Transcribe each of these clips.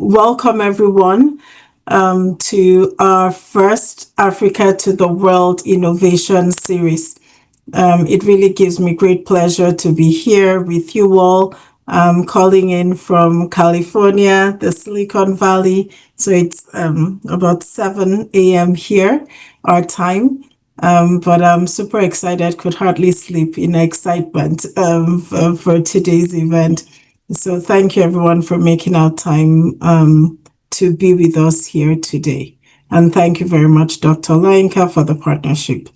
welcome everyone to our first Africa to the World Innovation Series. It really gives me great pleasure to be here with you all, calling in from California, the Silicon Valley. So it's about 7 a.m. here, our time. But I'm super excited, could hardly sleep in excitement for today's event. So thank you everyone for making our time to be with us here today. And thank you very much, Dr. Olayinka, for the partnership.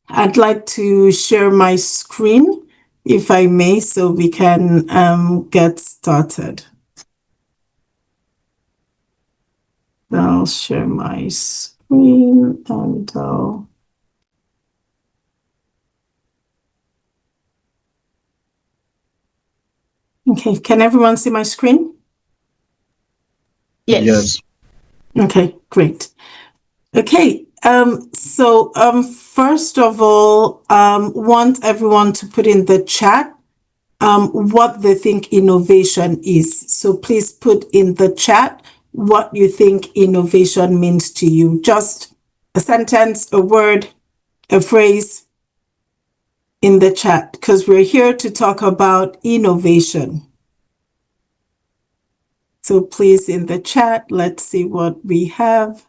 I'd like to share my screen, if I may, so we can get started. I'll share my screen and I'll... Okay, can everyone see my screen? Yes. Okay, great. Okay, so first of all, want everyone to put in the chat what they think innovation is. So please put in the chat what you think innovation means to you. Just a sentence, a word, a phrase in the chat, because we're here to talk about innovation. So please, in the chat, let's see what we have.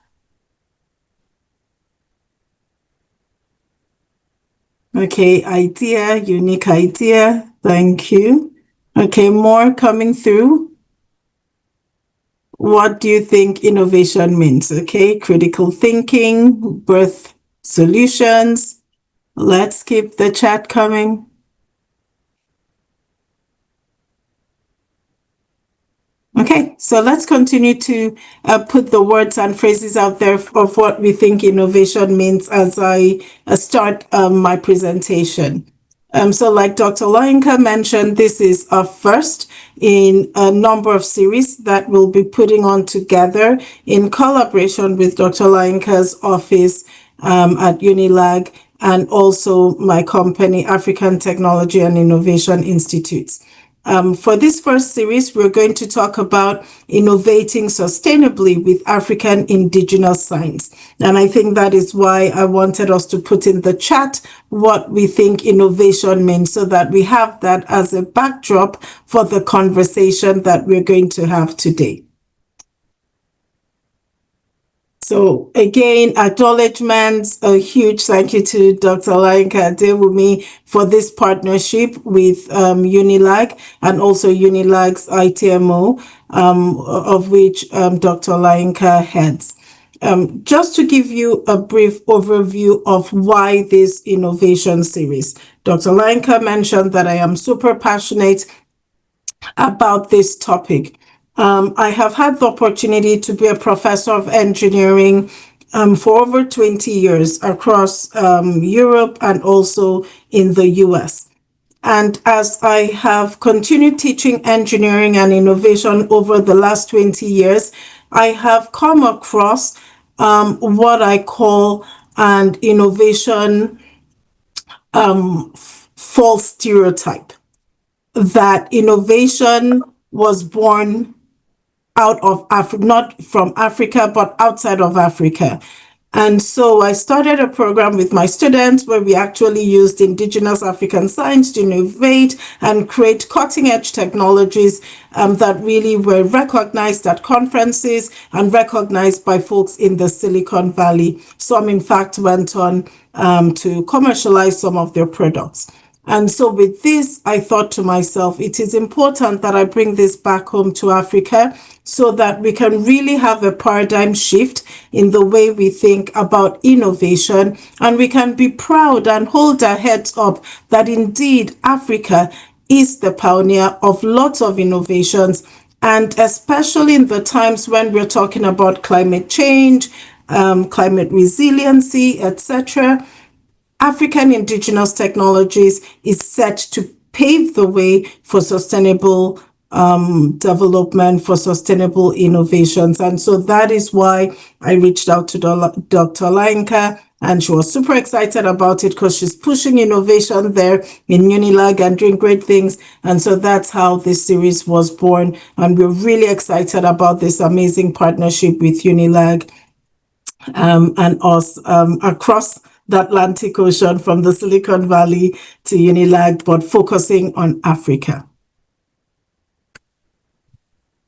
Okay, idea, unique idea. Thank you. Okay, more coming through. What do you think innovation means? Okay, critical thinking, birth solutions. Let's keep the chat coming. Okay, so let's continue to put the words and phrases out there of what we think innovation means as I start my presentation. So like Dr. Olayinka mentioned, this is our first in a number of series that we'll be putting on together in collaboration with Dr. Olayinka's office at UNILAG and also my company, African Technology and Innovation Institutes. For this first series, we're going to talk about innovating sustainably with African indigenous science. And I think that is why I wanted us to put in the chat what we think innovation means, so that we have that as a backdrop for the conversation that we're going to have today. So again, acknowledgements, a huge thank you to Dr. Olayinka Adewumi for this partnership with UNILAG and also UNILAG's ITMO, of which Dr. Olayinka heads. Just to give you a brief overview of why this innovation series. Dr. Olayinka mentioned that I am super passionate about this topic. I have had the opportunity to be a professor of engineering for over 20 years across Europe and also in the US. And as I have continued teaching engineering and innovation over the last 20 years, I have come across what I call an innovation false stereotype, that innovation was born out of Africa, not from Africa, but outside of Africa. And so I started a program with my students where we actually used indigenous African science to innovate and create cutting-edge technologies that really were recognized at conferences and recognized by folks in the Silicon Valley. Some, in fact, went on to commercialize some of their products. And so with this, I thought to myself, it is important that I bring this back home to Africa so that we can really have a paradigm shift in the way we think about innovation, and we can be proud and hold our heads up that indeed Africa is the pioneer of lots of innovations, and especially in the times when we're talking about climate change, climate resiliency, etc. African indigenous technologies is set to pave the way for sustainable development, for sustainable innovations. And so that is why I reached out to Dr. Olayinka and she was super excited about it because she's pushing innovation there in Unilag and doing great things. And so that's how this series was born. And we're really excited about this amazing partnership with Unilag and us across the Atlantic Ocean, from the Silicon Valley to Unilag, but focusing on Africa.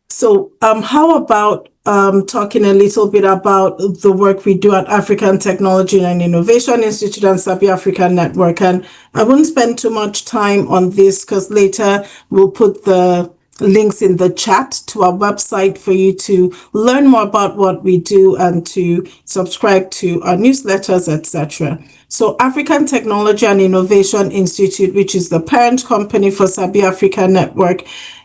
So how about talking a little bit about the work we do at African Technology and Innovation Institute and Sabio Africa Network. And I won't spend too much time on this because later we'll put the links in the chat to our website for you to learn more about what we do and to subscribe to our newsletters, etc. So African Technology and Innovation Institute, which is the parent company for Sabio Africa Network,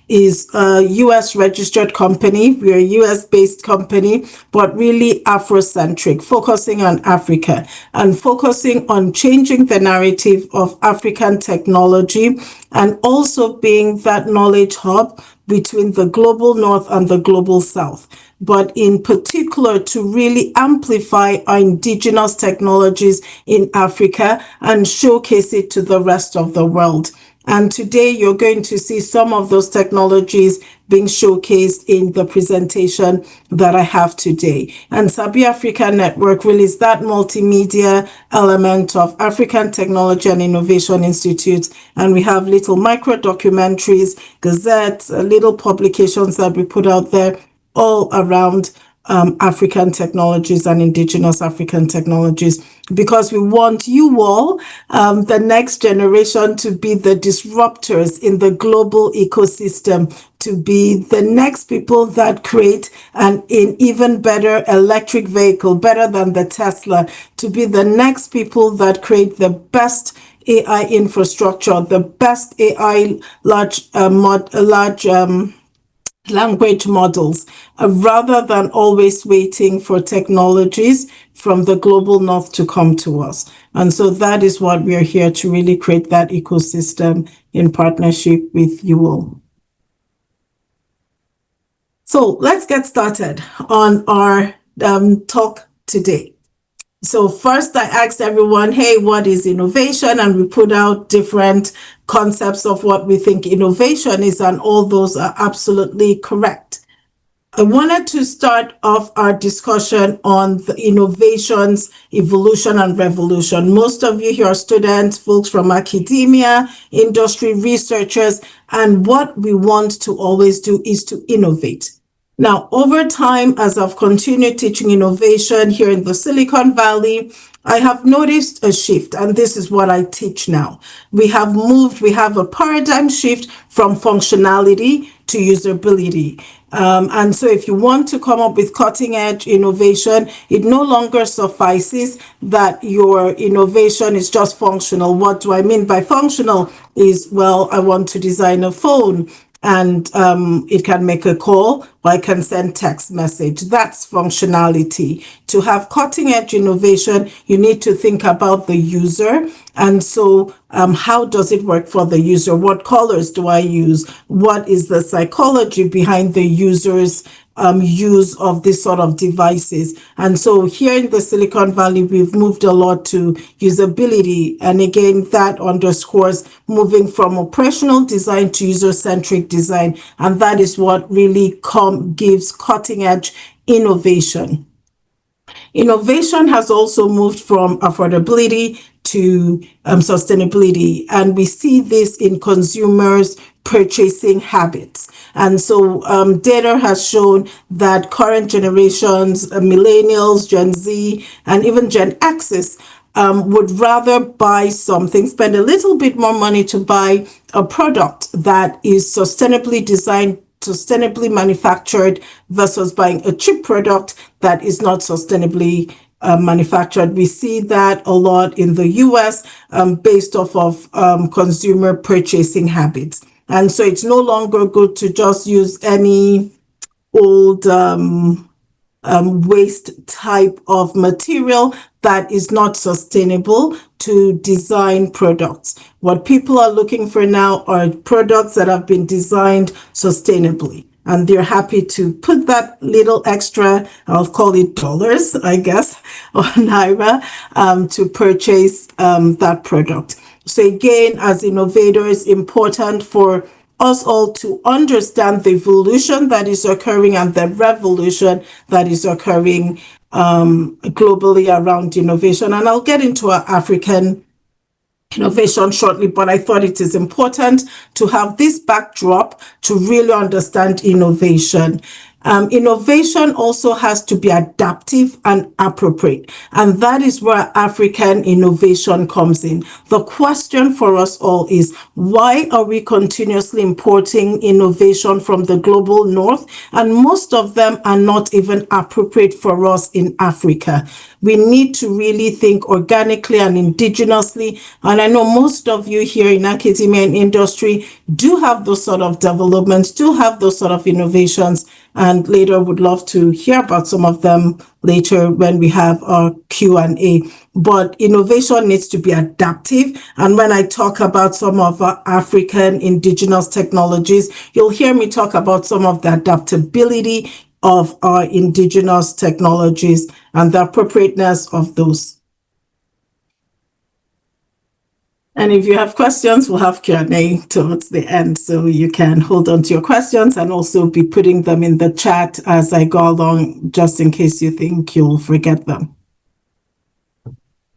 is a US registered company. We're a US based company, but really Afrocentric, focusing on Africa and focusing on changing the narrative of African technology and also being that knowledge hub between the global north and the global south, but in particular to really amplify our indigenous technologies in Africa and showcase it to the rest of the world. And today you're going to see some of those technologies being showcased in the presentation that I have today. And Sabio Africa Network really is that multimedia element of African Technology and Innovation Institute. And we have little micro documentaries, gazettes, little publications that we put out there all around African technologies and indigenous African technologies, because we want you all, the next generation, to be the disruptors in the global ecosystem, to be the next people that create an even better electric vehicle, better than the Tesla, to be the next people that create the best AI infrastructure, the best AI large language models, rather than always waiting for technologies from the global north to come to us. And so that is what we're here to really create, that ecosystem in partnership with you all. So let's get started on our talk today. So first I asked everyone, hey, what is innovation? And we put out different concepts of what we think innovation is, and all those are absolutely correct. I wanted to start off our discussion on the innovations, evolution and revolution. Most of you here are students, folks from academia, industry, researchers, and what we want to always do is to innovate. Now, over time, as I've continued teaching innovation here in the Silicon Valley, I have noticed a shift, and this is what I teach now. We have a paradigm shift from functionality to usability. And so if you want to come up with cutting edge innovation, it no longer suffices that your innovation is just functional. What do I mean by functional is, well, I want to design a phone and it can make a call, or I can send text message. That's functionality. To have cutting edge innovation, you need to think about the user. And so how does it work for the user? What colors do I use? What is the psychology behind the user's use of this sort of devices? And so here in the Silicon Valley, we've moved a lot to usability. And again, that underscores moving from operational design to user-centric design. And that is what really gives cutting-edge innovation. Innovation has also moved from affordability to sustainability. And we see this in consumers' purchasing habits. And so data has shown that current generations, millennials, Gen Z, and even Gen X's would rather buy something, spend a little bit more money to buy a product that is sustainably designed, sustainably manufactured, versus buying a cheap product that is not sustainably manufactured. We see that a lot in the US based off of consumer purchasing habits. And so it's no longer good to just use any old waste type of material that is not sustainable to design products. What people are looking for now are products that have been designed sustainably. and they're happy to put that little extra, I'll call it dollars, I guess, or naira, to purchase that product. So again, as innovators, important for us all to understand the evolution that is occurring and the revolution that is occurring globally around innovation. And I'll get into our African innovation shortly, but I thought it is important to have this backdrop to really understand innovation. Innovation also has to be adaptive and appropriate, and that is where African innovation comes in. The question for us all is, why are we continuously importing innovation from the global north, and most of them are not even appropriate for us in Africa? We need to really think organically and indigenously. And I know most of you here in academia and industry do have those sort of developments, do have those sort of innovations, and later would love to hear about some of them later when we have our Q&A. But innovation needs to be adaptive. And when I talk about some of our African indigenous technologies, you'll hear me talk about some of the adaptability of our indigenous technologies and the appropriateness of those. And if you have questions, we'll have Q&A towards the end, so you can hold on to your questions and also be putting them in the chat as I go along, just in case you think you'll forget them.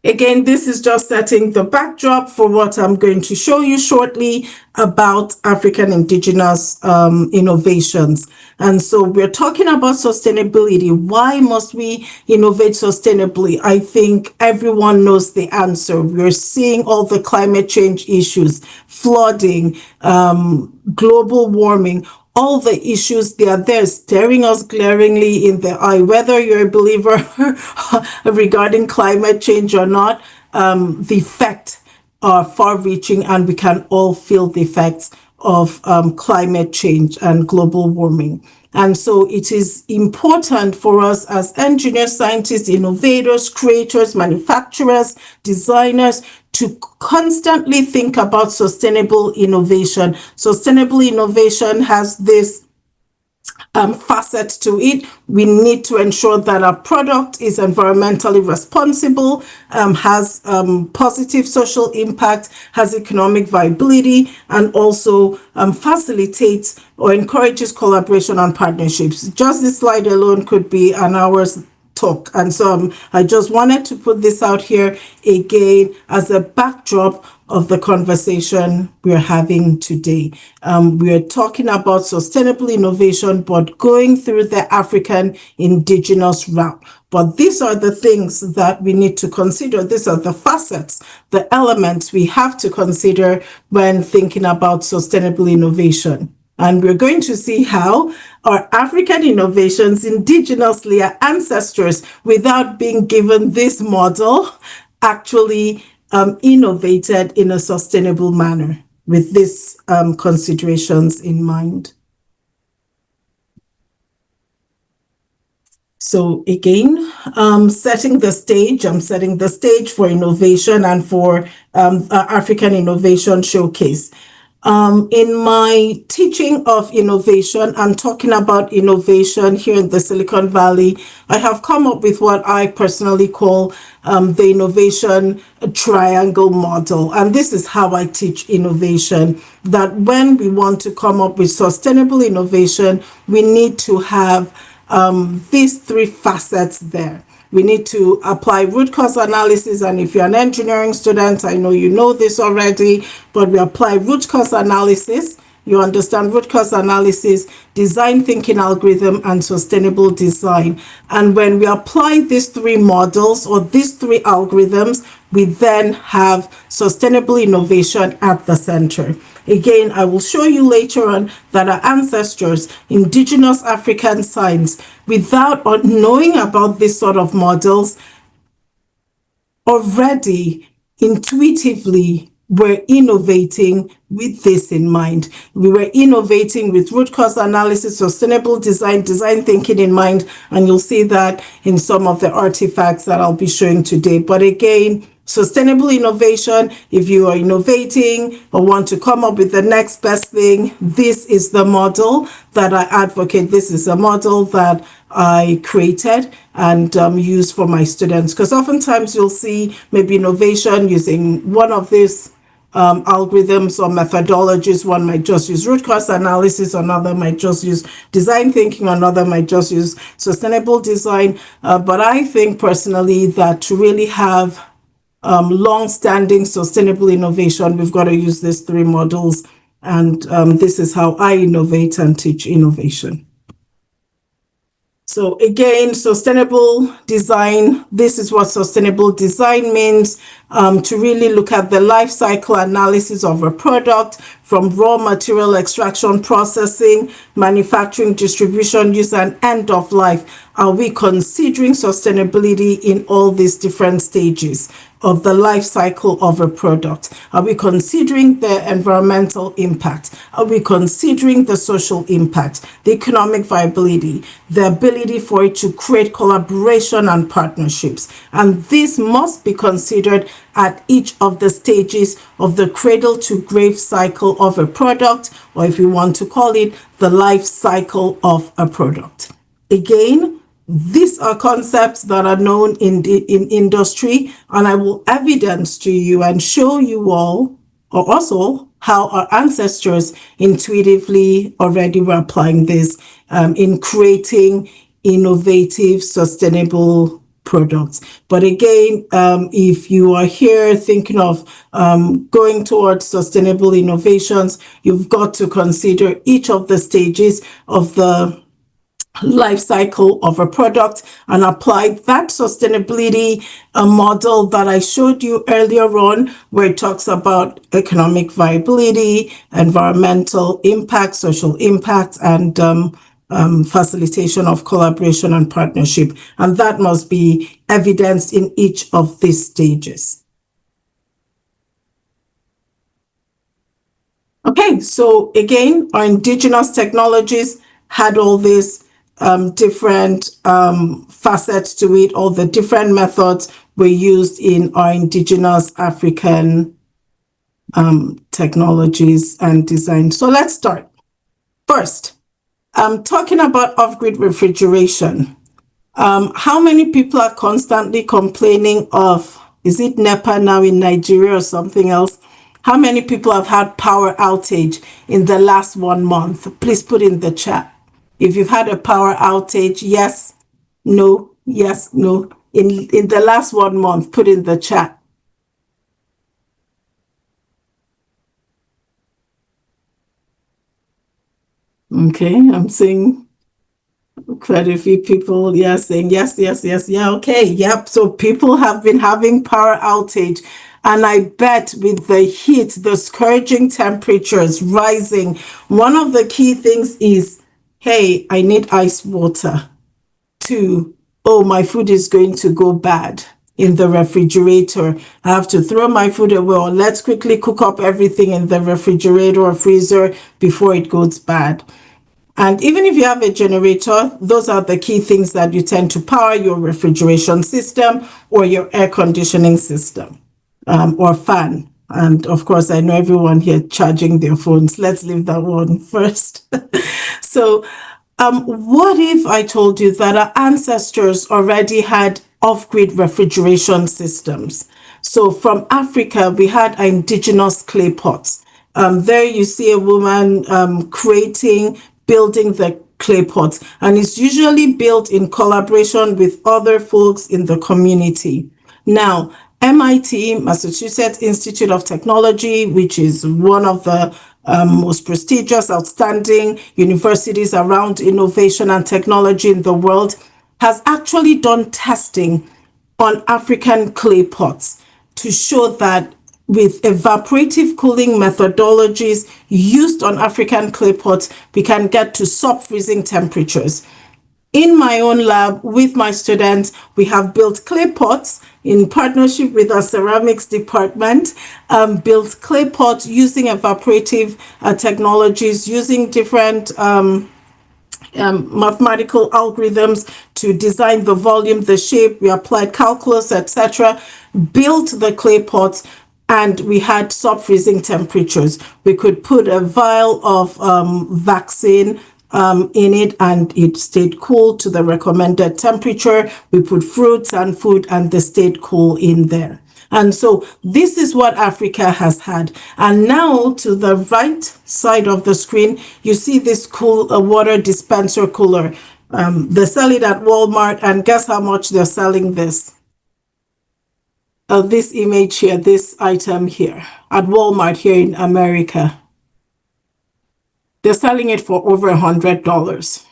Again, this is just setting the backdrop for what I'm going to show you shortly about African indigenous innovations. And so we're talking about sustainability. Why must we innovate sustainably? I think everyone knows the answer. We're seeing all the climate change issues, flooding, global warming, all the issues, they are there staring us glaringly in the eye, whether you're a believer regarding climate change or not. The effects are far-reaching, and we can all feel the effects of climate change and global warming. And so it is important for us as engineers, scientists, innovators, creators, manufacturers, designers, to constantly think about sustainable innovation. Sustainable innovation has this facet to it. We need to ensure that our product is environmentally responsible, has positive social impact, has economic viability, and also facilitates or encourages collaboration and partnerships. Just this slide alone could be an hour's talk. And so I just wanted to put this out here again as a backdrop of the conversation we're having today. We're talking about sustainable innovation, but going through the African indigenous route. But these are the things that we need to consider. These are the facets, the elements we have to consider when thinking about sustainable innovation. And we're going to see how our African innovations indigenously, our ancestors, without being given this model, actually innovated in a sustainable manner with these considerations in mind. So again, setting the stage, I'm setting the stage for innovation and for African Innovation Showcase. In my teaching of innovation, I'm talking about innovation here in the Silicon Valley. I have come up with what I personally call the innovation triangle model. And this is how I teach innovation, that when we want to come up with sustainable innovation, we need to have these three facets there. We need to apply root cause analysis. And if you're an engineering student, I know you know this already, but we apply root cause analysis. You understand root cause analysis, design thinking algorithm, and sustainable design. And when we apply these three models or these three algorithms, we then have sustainable innovation at the center. Again, I will show you later on that our ancestors, indigenous African science, without knowing about this sort of models, already intuitively were innovating with this in mind. We were innovating with root cause analysis, sustainable design, design thinking in mind, and you'll see that in some of the artifacts that I'll be showing today. But again, Sustainable innovation, if you are innovating or want to come up with the next best thing, this is the model that I advocate. This is a model that I created and use for my students. Because oftentimes you'll see maybe innovation using one of these algorithms or methodologies. One might just use root cause analysis, another might just use design thinking, another might just use sustainable design. But I think personally that to really have long-standing sustainable innovation, we've got to use these three models. And this is how I innovate and teach innovation. So again, sustainable design, this is what sustainable design means, to really look at the life cycle analysis of a product from raw material extraction, processing, manufacturing, distribution, use, and end of life. Are we considering sustainability in all these different stages of the life cycle of a product? Are we considering the environmental impact? Are we considering the social impact, the economic viability, the ability for it to create collaboration and partnerships? And this must be considered at each of the stages of the cradle to grave cycle of a product, or if you want to call it, the life cycle of a product. Again, these are concepts that are known in industry, and I will evidence to you and show you all, or also how our ancestors intuitively already were applying this in creating innovative, sustainable products. But again, if you are here thinking of going towards sustainable innovations, you've got to consider each of the stages of the life cycle of a product and apply that sustainability model that I showed you earlier on, where it talks about economic viability, environmental impact, social impact, and facilitation of collaboration and partnership. And that must be evidenced in each of these stages. Okay, so again, our indigenous technologies had all these different facets to it. All the different methods were used in our indigenous African technologies and design. So let's start. First, talking about off-grid refrigeration. How many people are constantly complaining of, is it NEPA now in Nigeria or something else? How many people have had power outage in the last 1 month? Please put in the chat. If you've had a power outage, yes, no, yes, no. In the last 1 month, put in the chat. Okay, I'm seeing quite a few people, saying yes, okay, yep. So people have been having power outage. And I bet with the heat, the scourging temperatures rising, one of the key things is, hey, I need ice water. 2, oh, my food is going to go bad in the refrigerator. I have to throw my food away, or let's quickly cook up everything in the refrigerator or freezer before it goes bad. And even if you have a generator, those are the key things that you tend to power your refrigeration system or your air conditioning system or fan. And of course, I know everyone here charging their phones. Let's leave that one first. So what if I told you that our ancestors already had off-grid refrigeration systems? So from Africa, we had our indigenous clay pots. There you see a woman building the clay pots, and it's usually built in collaboration with other folks in the community. Now, MIT, Massachusetts Institute of Technology, which is one of the most prestigious, outstanding universities around innovation and technology in the world, has actually done testing on African clay pots to show that with evaporative cooling methodologies used on African clay pots, we can get to sub-freezing temperatures. In my own lab with my students, we have built clay pots in partnership with our ceramics department, built clay pots using evaporative technologies, using different mathematical algorithms to design the volume, the shape. We applied calculus, etc., built the clay pots, and we had sub-freezing temperatures. We could put a vial of vaccine in it, and it stayed cool to the recommended temperature. We put fruits and food, and they stayed cool in there. And so this is what Africa has had. And now to the right side of the screen, you see this cool water dispenser cooler. They sell it at Walmart, and guess how much they're selling this? This image here, this item here, at Walmart here in America. They're selling it for over $100.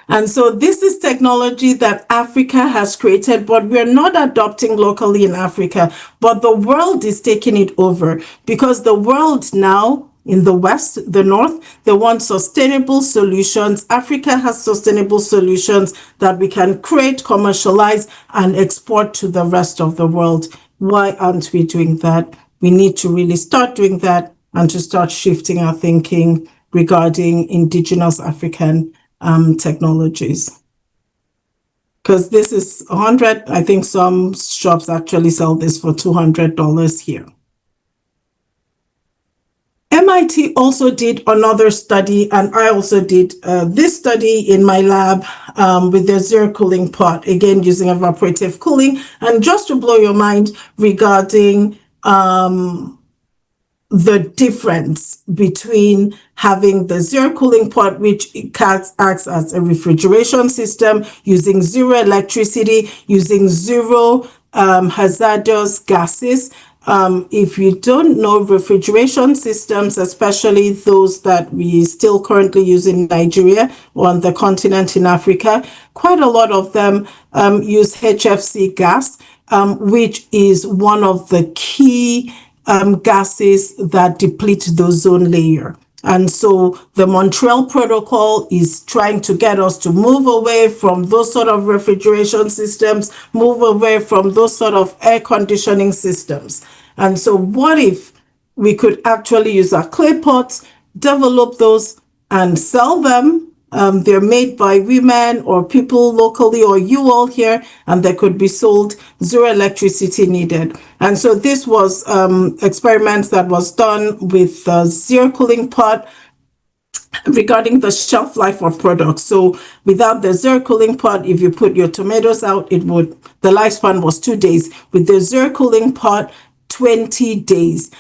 And so this is technology that Africa has created, but we're not adopting locally in Africa, but the world is taking it over, because the world now in the West, the North, they want sustainable solutions. Africa has sustainable solutions that we can create, commercialize, and export to the rest of the world. Why aren't we doing that? We need to really start doing that and to start shifting our thinking regarding indigenous African technologies. Because this is 100, I think some shops actually sell this for $200 here. MIT also did another study, and I also did this study in my lab with the zero cooling pot, again using evaporative cooling. And just to blow your mind regarding the difference between having the zero cooling pot, which acts as a refrigeration system, using zero electricity, using zero hazardous gases. If you don't know, refrigeration systems, especially those that we still currently use in Nigeria or on the continent in Africa, quite a lot of them use HFC gas, which is one of the key gases that deplete the ozone layer. And so the Montreal Protocol is trying to get us to move away from those sort of refrigeration systems, move away from those sort of air conditioning systems. And so what if we could actually use our clay pots, develop those, and sell them? They're made by women or people locally, or you all here, and they could be sold, zero electricity needed. And so this was experiments that was done with zero cooling pot regarding the shelf life of products. So without the zero cooling pot, if you put your tomatoes out, the lifespan was 2 days. With the zero cooling pot, 20 days.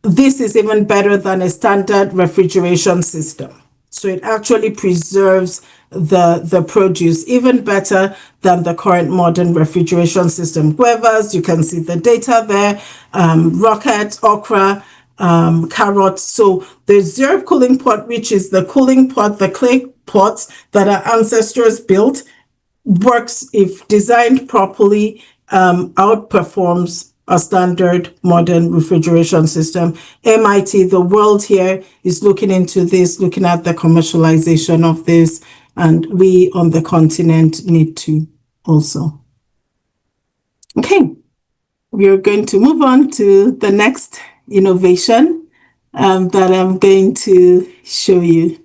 This is even better than a standard refrigeration system. So it actually preserves the produce even better than the current modern refrigeration system. Guavas, you can see the data there, rocket, okra, carrots. So the zero cooling pot, which is the cooling pot, the clay pots that our ancestors built, works, if designed properly, outperforms a standard modern refrigeration system. MIT, the world here, is looking into this, looking at the commercialization of this, and we on the continent need to also. Okay, we are going to move on to the next innovation that I'm going to show you.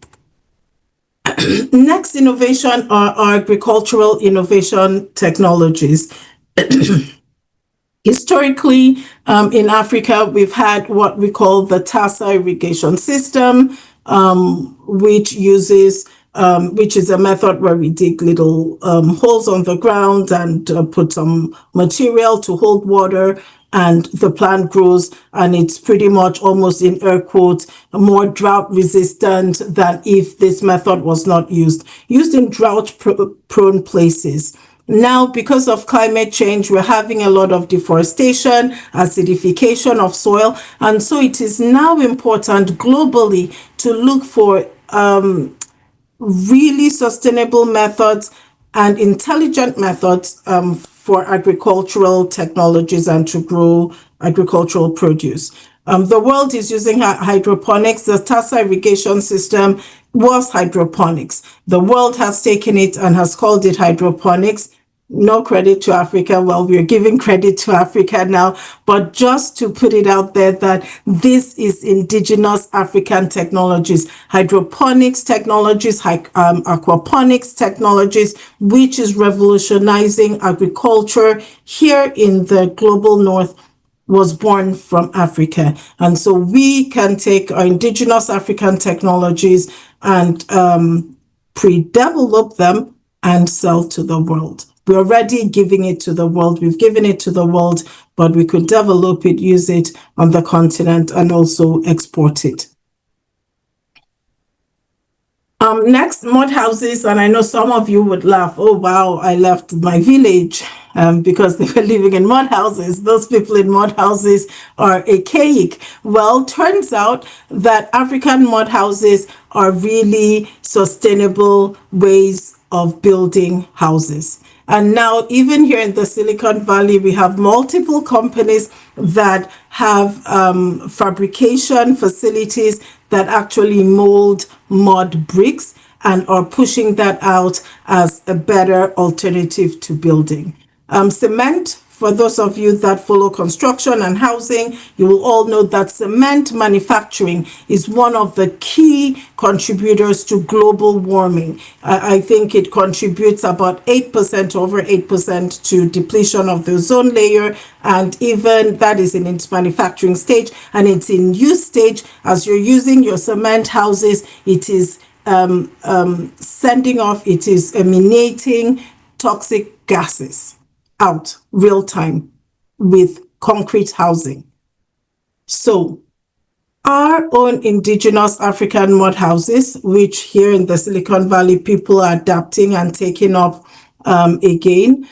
Next innovation are agricultural innovation technologies. Historically, in Africa, we've had what we call the Tassa irrigation system, which is a method where we dig little holes on the ground and put some material to hold water, and the plant grows, and it's pretty much, almost in air quotes, more drought resistant than if this method was not used in drought prone places. Now, because of climate change, we're having a lot of deforestation, acidification of soil, and so it is now important globally to look for really sustainable methods and intelligent methods for agricultural technologies and to grow agricultural produce. The world is using hydroponics. The Tassa irrigation system was hydroponics. The world has taken it and has called it hydroponics. no credit to Africa. Well, we're giving credit to Africa now, but just to put it out there that this is indigenous African technologies, hydroponics technologies, aquaponics technologies, which is revolutionizing agriculture here in the global north, was born from Africa. And so we can take our indigenous African technologies and pre-develop them and sell to the world. We're already giving it to the world. We've given it to the world, but we could develop it, use it on the continent, and also export it. Next, mud houses, and I know some of you would laugh, oh wow, I left my village because they were living in mud houses. Those people in mud houses are archaic. Well, turns out that African mud houses are really sustainable ways of building houses. And now, even here in the Silicon Valley, we have multiple companies that have fabrication facilities that actually mold mud bricks and are pushing that out as a better alternative to building. Cement, for those of you that follow construction and housing, you will all know that cement manufacturing is one of the key contributors to global warming. I think it contributes about 8%, over 8% to depletion of the ozone layer, and even that is in its manufacturing stage, and it's in use stage. As you're using your cement houses, it is sending off, it is emanating toxic gases out real time with concrete housing. So our own indigenous African mud houses, which here in the Silicon Valley people are adapting and taking up again,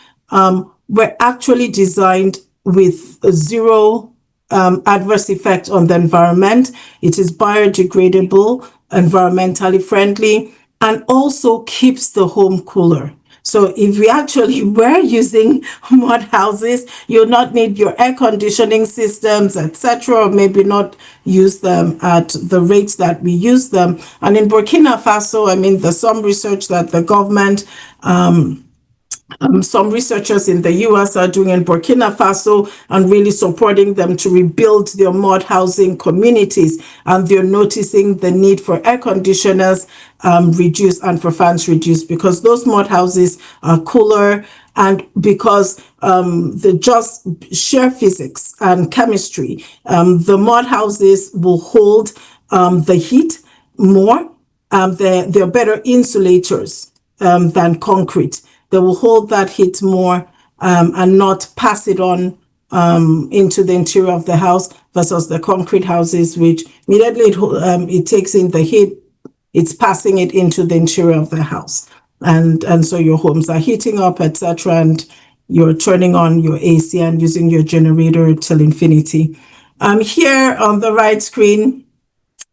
were actually designed with zero adverse effect on the environment. It is biodegradable, environmentally friendly, and also keeps the home cooler. So if we actually were using mud houses, you'll not need your air conditioning systems, etc., or maybe not use them at the rates that we use them. And in Burkina Faso, I mean, there's some research that the government, some researchers in the US are doing in Burkina Faso and really supporting them to rebuild their mud housing communities. And they're noticing the need for air conditioners reduced and for fans reduced because those mud houses are cooler, and because the just sheer physics and chemistry, the mud houses will hold the heat more. They're better insulators than concrete. They will hold that heat more and not pass it on into the interior of the house versus the concrete houses, which immediately it takes in the heat, it's passing it into the interior of the house. And so your homes are heating up, etc., and you're turning on your AC and using your generator till infinity. Here on the right screen,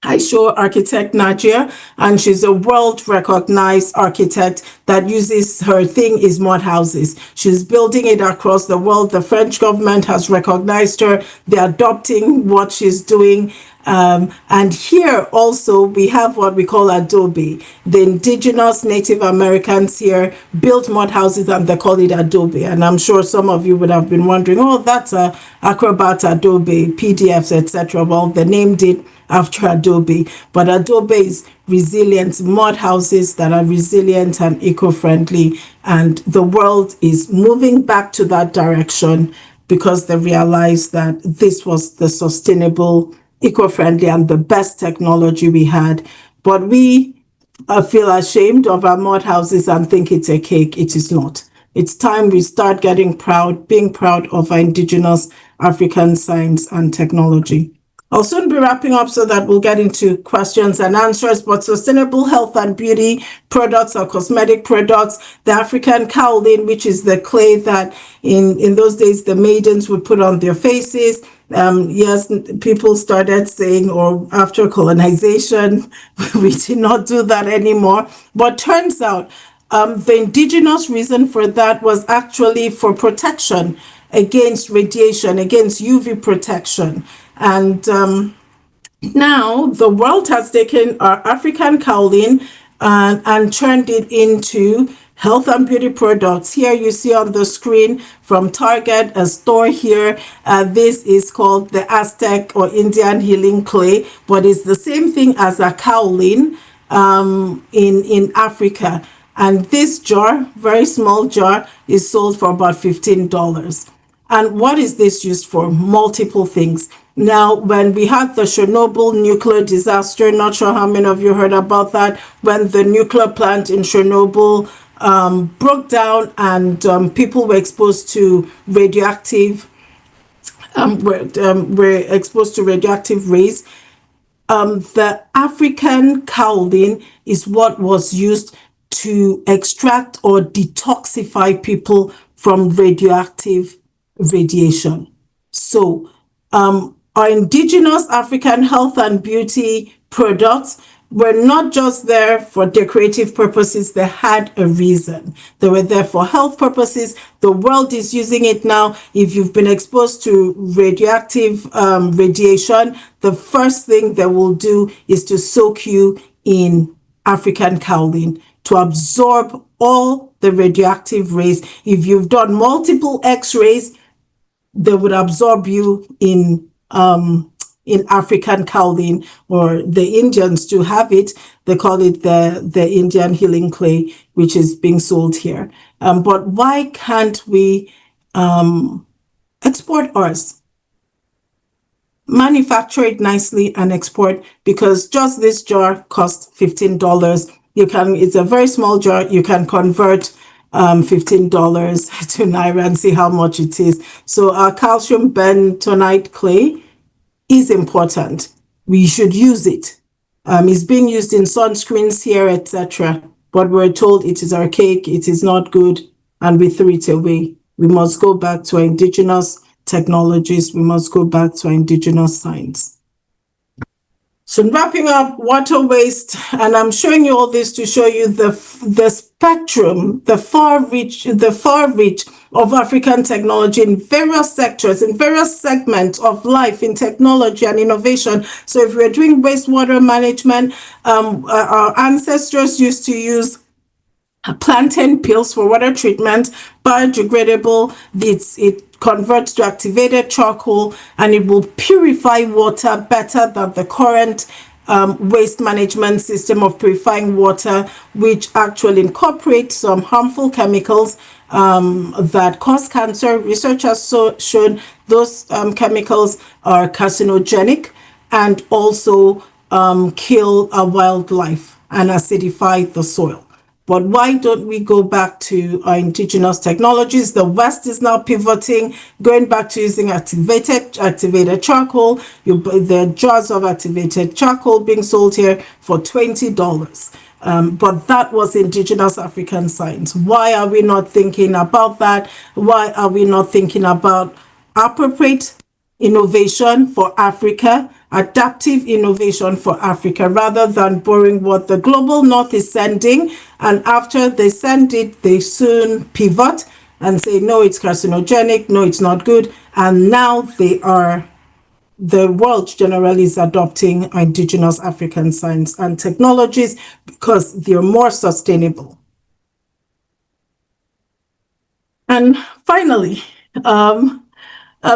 I show architect Nadia, and she's a world-recognized architect that uses, her thing is mud houses. She's building it across the world. The French government has recognized her. They're adopting what she's doing. And here also we have what we call Adobe. The indigenous Native Americans here built mud houses and they call it Adobe. And I'm sure some of you would have been wondering, oh, that's a Acrobat, Adobe, PDFs, etc. Well, they named it after Adobe, but Adobe is resilient mud houses that are resilient and eco-friendly, and the world is moving back to that direction because they realized that this was the sustainable, eco-friendly, and the best technology we had. But we feel ashamed of our mud houses and think it's a cake. It is not. It's time we start getting proud, being proud of our indigenous African science and technology. I'll soon be wrapping up so that we'll get into questions and answers, but sustainable health and beauty products or cosmetic products, the African kaolin, which is the clay that in those days the maidens would put on their faces. Yes, people started saying, or after colonization, we did not do that anymore. But turns out the indigenous reason for that was actually for protection against radiation, against UV protection. And now the world has taken our African kaolin and turned it into Health and beauty products. Here you see on the screen from Target, a store here. This is called the Aztec or Indian Healing Clay, but it's the same thing as a kaolin in Africa. And this jar, very small jar, is sold for about $15. And what is this used for? Multiple things. Now, when we had the Chernobyl nuclear disaster, not sure how many of you heard about that, when the nuclear plant in Chernobyl broke down and people were exposed to radioactive were exposed to radioactive rays. The African kaolin is what was used to extract or detoxify people from radioactive radiation. So our indigenous African health and beauty products were not just there for decorative purposes. They had a reason. They were there for health purposes. The world is using it now. If you've been exposed to radioactive radiation, the first thing they will do is to soak you in African kaolin to absorb all the radioactive rays. If you've done multiple X-rays, they would absorb you in African kaolin, or the Indians do have it. They call it the Indian Healing Clay, which is being sold here. But why can't we export ours? Manufacture it nicely and export, because just this jar costs $15. It's a very small jar. You can convert $15 to Naira and see how much it is. So our calcium bentonite clay is important. We should use it. It's being used in sunscreens here, etc. But we're told it is archaic, it is not good, and we threw it away. We must go back to our indigenous technologies. We must go back to our indigenous science. So wrapping up water waste, and I'm showing you all this to show you the spectrum, the far reach of African technology in various sectors, in various segments of life, in technology and innovation. So if we're doing wastewater management, our ancestors used to use plantain peels for water treatment, biodegradable. It converts to activated charcoal, and it will purify water better than the current waste management system of purifying water, which actually incorporates some harmful chemicals that cause cancer. Research has shown those chemicals are carcinogenic and also kill wildlife and acidify the soil. But why don't we go back to our indigenous technologies? The West is now pivoting, going back to using activated charcoal. There are jars of activated charcoal being sold here for $20. But that was indigenous African science. Why are we not thinking about that? Why are we not thinking about appropriate innovation for Africa, adaptive innovation for Africa, rather than borrowing what the global north is sending, and after they send it, they soon pivot and say, no, it's carcinogenic, no, it's not good, and now the world generally is adopting indigenous African science and technologies because they're more sustainable. And finally,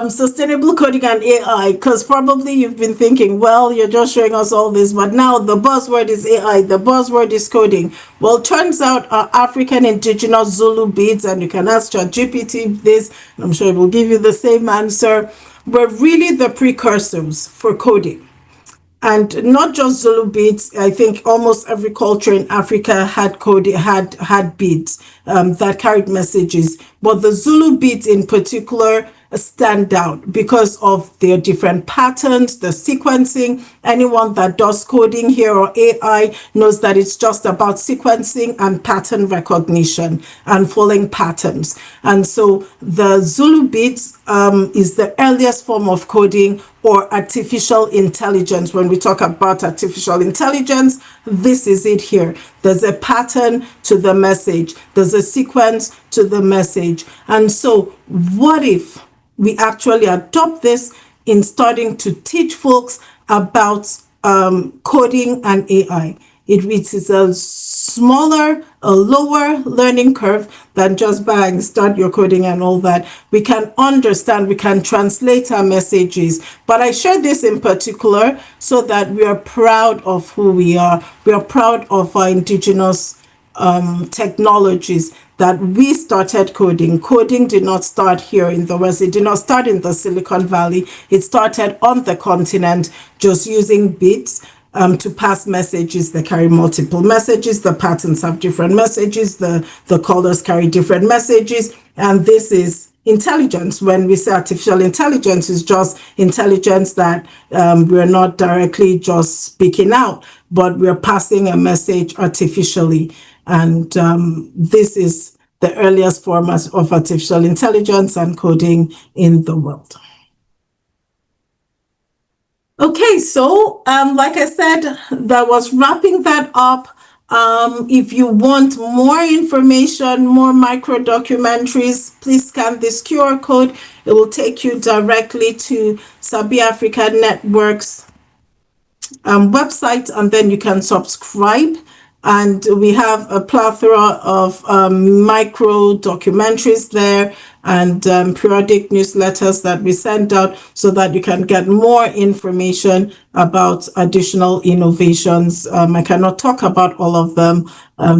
sustainable coding and AI, because probably you've been thinking, well, you're just showing us all this, but now the buzzword is AI, the buzzword is coding. Well, turns out our African indigenous Zulu beads, and you can ask ChatGPT this, and I'm sure it will give you the same answer, were really the precursors for coding. And not just Zulu beads. I think almost every culture in Africa had beads that carried messages. But the Zulu beads in particular stand out because of their different patterns, the sequencing. Anyone that does coding here or AI knows that it's just about sequencing and pattern recognition and following patterns. And so the Zulu beads is the earliest form of coding or artificial intelligence. When we talk about artificial intelligence, this is it here. There's a pattern to the message. There's a sequence to the message. And so what if we actually adopt this in starting to teach folks about coding and AI? It is a smaller, a lower learning curve than just bang, start your coding and all that. We can understand, we can translate our messages. But I share this in particular so that we are proud of who we are. We are proud of our indigenous technologies that we started coding. Coding did not start here in the West. It did not start in the Silicon Valley. It started on the continent, just using bits to pass messages that carry multiple messages. The patterns have different messages. The colors carry different messages. And this is intelligence. When we say artificial intelligence, is just intelligence that we're not directly just speaking out, but we're passing a message artificially. And this is the earliest form of artificial intelligence and coding in the world. Okay, so like I said, that was wrapping that up. If you want more information, more micro documentaries, please scan this QR code. It will take you directly to Sabi Africa Network's website, and then you can subscribe. And we have a plethora of micro documentaries there, and periodic newsletters that we send out so that you can get more information about additional innovations. I cannot talk about all of them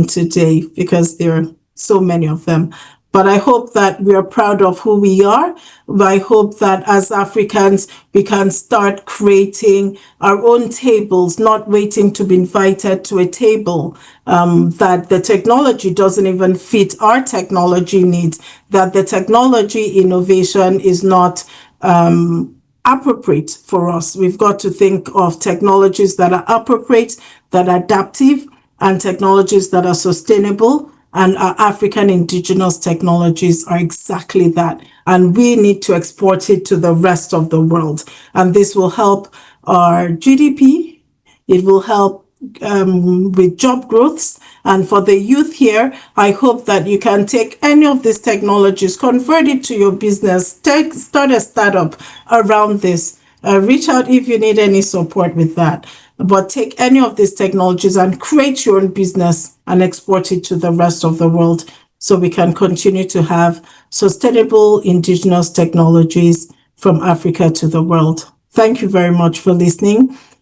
today because there are so many of them. But I hope that we are proud of who we are. I hope that as Africans, we can start creating our own tables, not waiting to be invited to a table, that the technology doesn't even fit our technology needs, that the technology innovation is not appropriate for us. We've got to think of technologies that are appropriate, that are adaptive, and technologies that are sustainable. And our African indigenous technologies are exactly that. And we need to export it to the rest of the world. And this will help our GDP. It will help with job growths. And for the youth here, I hope that you can take any of these technologies, convert it to your business, start a startup around this. Reach out if you need any support with that. But take any of these technologies and create your own business and export it to the rest of the world so we can continue to have sustainable indigenous technologies from Africa to the world. Thank you very much for listening.